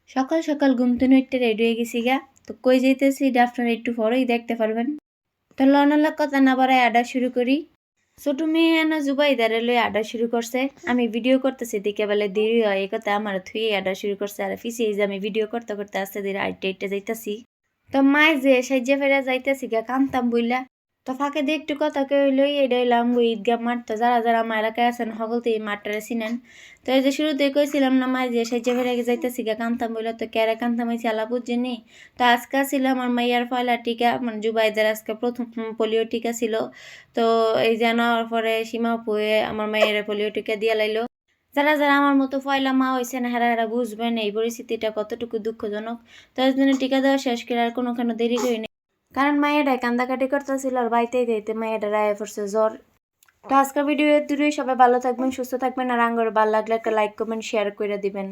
সকাল সকাল ঘুম থেকে উঠতে রেডি হয়ে গেছি গা। তো কই যাইতেছি এটা আপনারা একটু পরেই দেখতে পারবেন। তো লনালা কথা না বাড়ায় আড্ডা শুরু করি। ছোট মেয়ে না জুবাইদারে লই আড্ডা শুরু করছে। আমি ভিডিও করতেছি দিকে বেলে দেরি হয় এই কথা আমার থুয়ে আড্ডা শুরু করছে। আর পিছিয়ে যে আমি ভিডিও করতে করতে আস্তে ধীরে আইটে আইটে যাইতাছি। তো মায় যে সাইজে ফেরা যাইতেছি গা কান্তাম বইলা। তো ফাঁকে দিয়ে একটু কথা কইলই এটা হইলাম ঈদগাহ মাঠ। তো যারা যারা আমার এলাকায় আছেন সকল তো এই মাঠটারে চিনেন। তো এই যে শুরুতে কইছিলাম না মায় যে সাইজে ফেরা যাইতেছি গা কান্তাম বইলা। তো ক্যারে কান্তাম হয়েছে আলা বুঝিনি। তো আজকে ছিল আমার মাইয়ার পয়লা টিকা মানে জুবাইদের আজকে প্রথম পোলিও টিকা ছিল। তো এই যে নেওয়ার পরে সীমা পুয়ে আমার মায়ের পোলিও টিকা দিয়ে লাইলো। যারা যারা আমার মতো পয়লা মা হয়েছে না হেরা বুঝবেন এই পরিস্থিতিটা কতটুকু দুঃখজনক। তো এই জন্য টিকা দেওয়া শেষ করে আর কোনোখানে দেরি করিনি, কারণ মায়েরাই কান্দাকাটি করতেছিল আর বাইতে যাইতে মায়েরা রায় পড়ছে জ্বর। তো আজকের ভিডিও দূরে সবাই ভালো থাকবেন, সুস্থ থাকবেন, আর আঙ্গর ভালো লাগলে একটা লাইক কমেন্ট শেয়ার করে দিবেন।